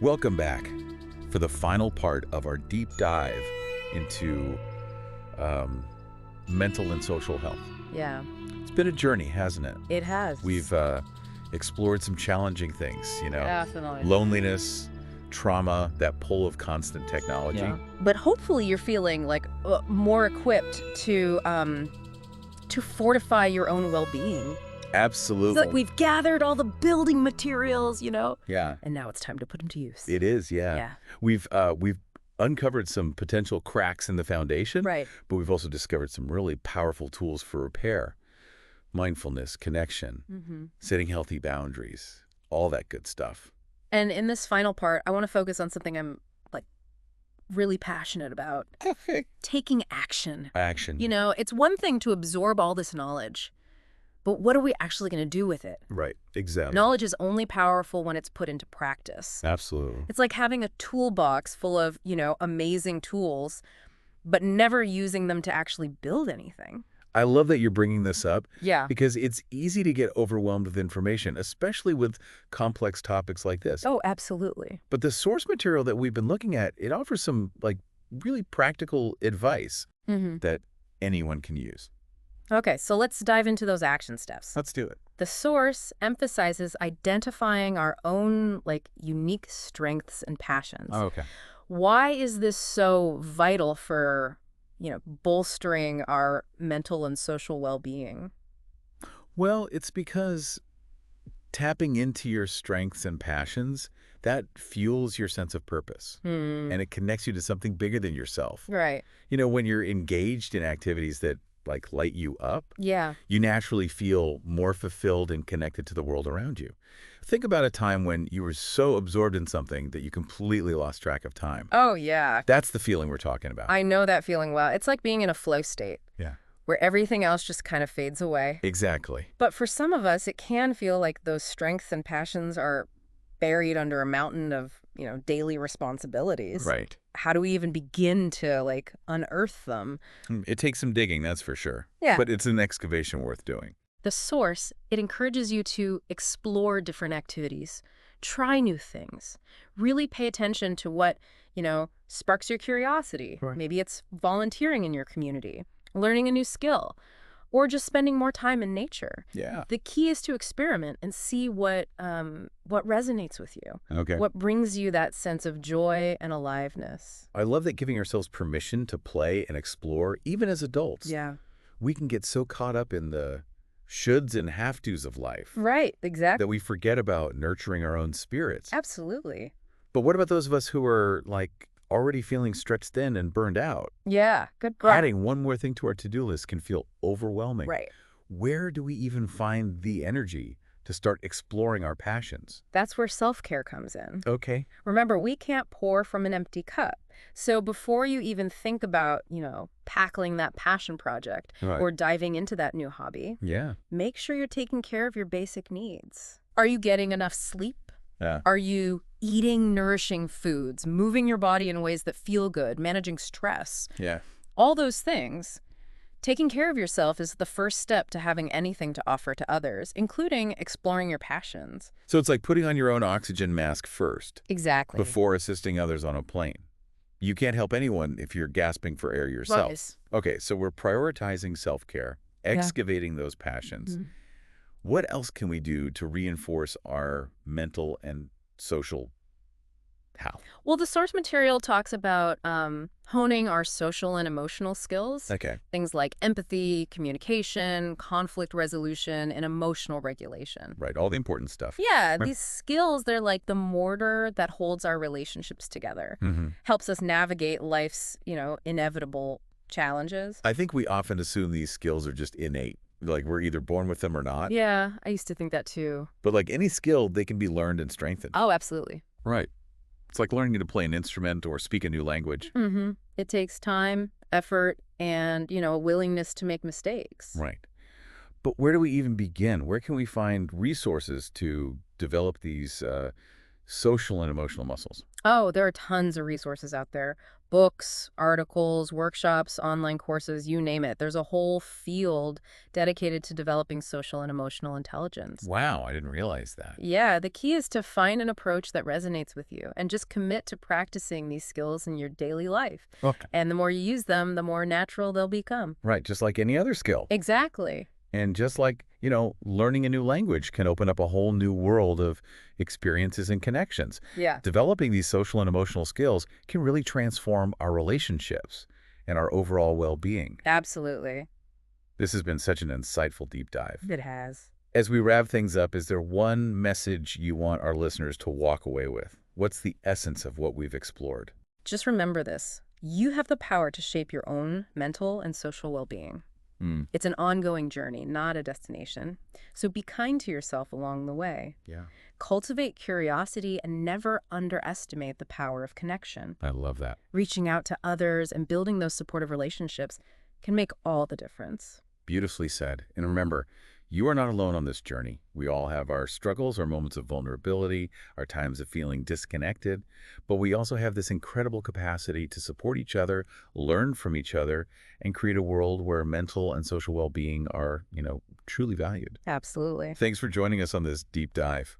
Welcome back for the final part of our deep dive into mental and social health. Yeah, It's been a journey, hasn't it? it has. We've explored some challenging things, Definitely. loneliness, trauma, that pull of constant technology. Yeah. But hopefully you're feeling like more equipped to fortify your own well-being. It's Absolutely. like we've gathered all the building materials, Yeah, and now it's time to put them to use. it is, yeah. Yeah. We've uncovered some potential cracks in the foundation, Right. but we've also discovered some really powerful tools for repair. Mindfulness, connection, setting healthy boundaries, all that good stuff. And in this final part, I want to focus on something I'm like really passionate about. Okay. Taking action. Action. It's one thing to absorb all this knowledge, but what are we actually going to do with it? Right, exactly. Knowledge is only powerful when it's put into practice. Absolutely. It's like having a toolbox full of, amazing tools, but never using them to actually build anything. I love that you're bringing this up Yeah. because it's easy to get overwhelmed with information, especially with complex topics like this. Oh, absolutely. But the source material that we've been looking at, it offers some really practical advice that anyone can use. Okay, so let's dive into those action steps. Let's do it. The source emphasizes identifying our own, unique strengths and passions. Okay. Why is this so vital for, bolstering our mental and social well-being? Well, it's because tapping into your strengths and passions, that fuels your sense of purpose. And it connects you to something bigger than yourself. Right. When you're engaged in activities that light you up, Yeah. you naturally feel more fulfilled and connected to the world around you. Think about a time when you were so absorbed in something that you completely lost track of time. Oh, yeah. That's the feeling we're talking about. I know that feeling well. It's like being in a flow state Yeah. where everything else just kind of fades away. Exactly. But for some of us, it can feel like those strengths and passions are buried under a mountain of, daily responsibilities. Right. How do we even begin to, unearth them? It takes some digging, that's for sure. Yeah. But it's an excavation worth doing. The source, it encourages you to explore different activities, try new things, really pay attention to what, sparks your curiosity. Right. Maybe it's volunteering in your community, learning a new skill, or just spending more time in nature. Yeah. The key is to experiment and see what resonates with you, Okay. what brings you that sense of joy and aliveness. I love that giving ourselves permission to play and explore, even as adults. Yeah. We can get so caught up in the shoulds and have-tos of life Right, exactly. that we forget about nurturing our own spirits. Absolutely. But what about those of us who are already feeling stretched thin and burned out? Yeah, good. Adding one more thing to our to-do list can feel overwhelming. Right. Where do we even find the energy to start exploring our passions? That's where self-care comes in. Okay. Remember, we can't pour from an empty cup. So before you even think about, tackling that passion project Right. or diving into that new hobby, Yeah. make sure you're taking care of your basic needs. Are you getting enough sleep? Yeah. Are you eating nourishing foods, moving your body in ways that feel good, managing stress? Yeah. All those things. Taking care of yourself is the first step to having anything to offer to others, including exploring your passions. So it's like putting on your own oxygen mask first Exactly. before assisting others on a plane. You can't help anyone if you're gasping for air yourself. Wise. Okay, so we're prioritizing self-care, excavating those passions. What else can we do to reinforce our mental and social health? Well, the source material talks about honing our social and emotional skills. Okay. Things like empathy, communication, conflict resolution, and emotional regulation. Right, all the important stuff. Yeah, Right. these skills, they're like the mortar that holds our relationships together. Helps us navigate life's, inevitable challenges. I think we often assume these skills are just innate. We're either born with them or not. Yeah, I used to think that too. But like any skill, they can be learned and strengthened. Oh, absolutely. Right. It's like learning to play an instrument or speak a new language. It takes time, effort, and, a willingness to make mistakes. Right. But where do we even begin? Where can we find resources to develop these social and emotional muscles? Oh, there are tons of resources out there. Books, articles, workshops, online courses, you name it. There's a whole field dedicated to developing social and emotional intelligence. Wow, I didn't realize that. Yeah, the key is to find an approach that resonates with you and just commit to practicing these skills in your daily life. Okay. And the more you use them, the more natural they'll become. Right, just like any other skill. Exactly. And just like, learning a new language can open up a whole new world of experiences and connections. Yeah. Developing these social and emotional skills can really transform our relationships and our overall well-being. Absolutely. This has been such an insightful deep dive. It has. As we wrap things up, is there one message you want our listeners to walk away with? What's the essence of what we've explored? Just remember this. You have the power to shape your own mental and social well-being. It's an ongoing journey, not a destination. So be kind to yourself along the way. Yeah. Cultivate curiosity and never underestimate the power of connection. I love that. Reaching out to others and building those supportive relationships can make all the difference. Beautifully said. And remember, you are not alone on this journey. We all have our struggles, our moments of vulnerability, our times of feeling disconnected, but we also have this incredible capacity to support each other, learn from each other, and create a world where mental and social well-being are, truly valued. Absolutely. Thanks for joining us on this deep dive.